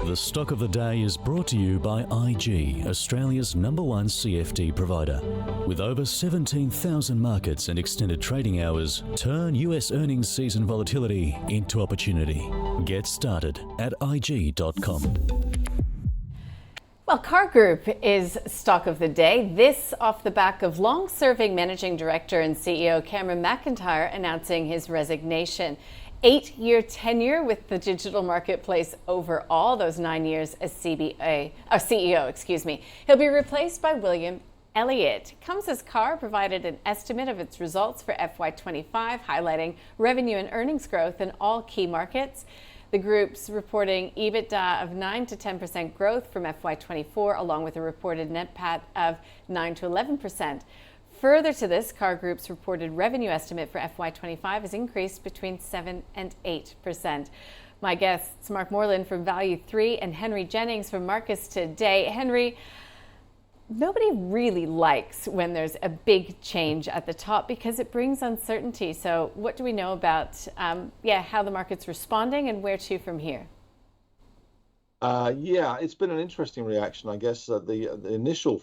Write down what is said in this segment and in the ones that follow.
The stock of the day is brought to you by IG, Australia's #1 CFD provider. With over 17,000 markets and extended trading hours, turn US earnings season volatility into opportunity. Get started at IG.com. Well, Car Group is stock of the day. This off the back of long-serving Managing Director and CEO Cameron McIntyre announcing his resignation. 8-year tenure with the digital marketplace overall, those 9 years as CEO. He'll be replaced by William Elliott. Comes as Car provided an estimate of its results for FY25, highlighting revenue and earnings growth in all key markets. The group's reporting EBITDA of 9 to 10% growth from FY24, along with a reported net PAT of 9 to 11%. Further to this, Car Group's reported revenue estimate for FY25 has increased between 7 and 8%. My guests, Mark Moreland from Value 3 and Henry Jennings from Marcus Today. Henry, nobody really likes when there's a big change at the top because it brings uncertainty. So what do we know about how the market's responding and where to from here? It's been an interesting reaction, I guess. The initial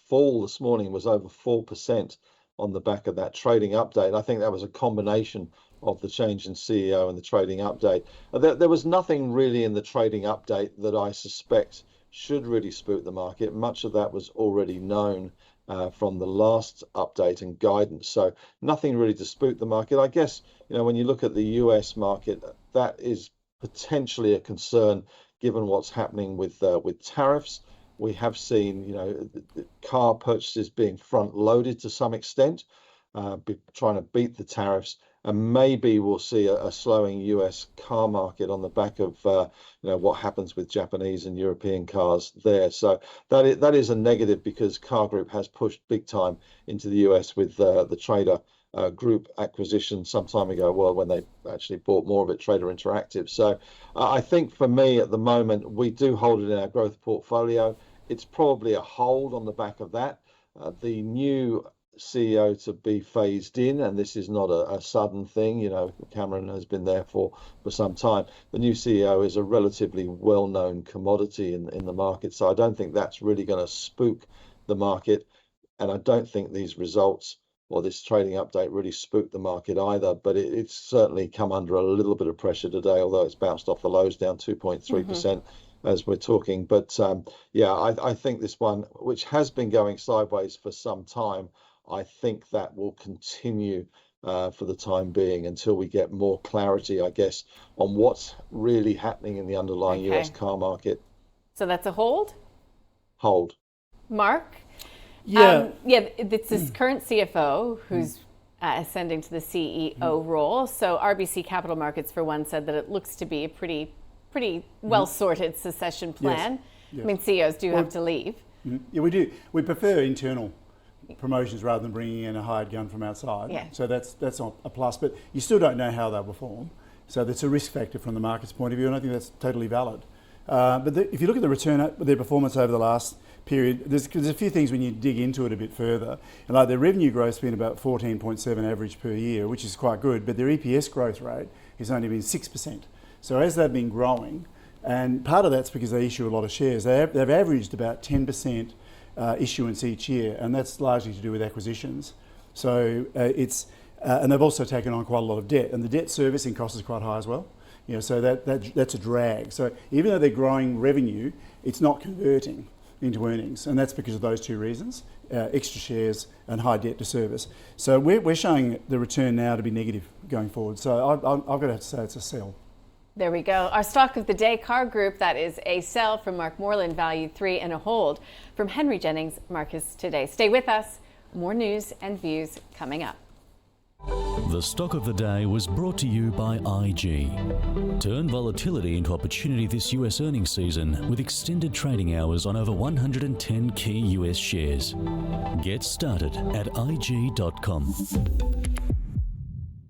fall this morning was over 4% on the back of that trading update. I think that was a combination of the change in CEO and the trading update. There was nothing really in the trading update that I suspect should really spook the market. Much of that was already known from the last update and guidance. So nothing really to spook the market. I guess, when you look at the US market, that is potentially a concern given what's happening with tariffs. We have seen, car purchases being front loaded to some extent, trying to beat the tariffs. And maybe we'll see a slowing US car market on the back of what happens with Japanese and European cars there. So that is a negative because Car Group has pushed big time into the US with the Trader Group acquisition some time ago. Well, when they actually bought more of it, Trader Interactive. So I think for me at the moment, we do hold it in our growth portfolio. It's probably a hold on the back of that. The new CEO to be phased in, and this is not a sudden thing. Cameron has been there for some time. The new CEO is a relatively well-known commodity in the market, so I don't think that's really going to spook the market, and I don't think these results or this trading update really spooked the market either, but it's certainly come under a little bit of pressure today, although it's bounced off the lows down 2.3%. As we're talking. But I think this one, which has been going sideways for some time, I think that will continue for the time being until we get more clarity, I guess, on what's really happening in the underlying US car market. So that's a hold? Hold. Mark? Yeah. It's this current CFO who's ascending to the CEO role. So RBC Capital Markets, for one, said that it looks to be a pretty well-sorted succession plan. Yes. I mean, CEOs do have to leave. Yeah, we do. We prefer internal promotions rather than bringing in a hired gun from outside. Yeah. So that's not a plus, but you still don't know how they'll perform. So that's a risk factor from the market's point of view, and I think that's totally valid. But if you look at the return, their performance over the last period, there's a few things when you dig into it a bit further. And like their revenue growth's been about 14.7 average per year, which is quite good, but their EPS growth rate has only been 6%. So as they've been growing, and part of that's because they issue a lot of shares, they've averaged about 10% issuance each year, and that's largely to do with acquisitions. So and they've also taken on quite a lot of debt, and the debt servicing cost is quite high as well. So that's a drag. So even though they're growing revenue, it's not converting into earnings, and that's because of those two reasons: extra shares and high debt to service. So we're showing the return now to be negative going forward. So I've got to have to say it's a sell. There we go. Our stock of the day, Car Group, that is a sell from Mark Moreland, Value 3, and a hold from Henry Jennings, Marcus Today. Stay with us. More news and views coming up. The stock of the day was brought to you by IG. Turn volatility into opportunity this US earnings season with extended trading hours on over 110 key US shares. Get started at IG.com.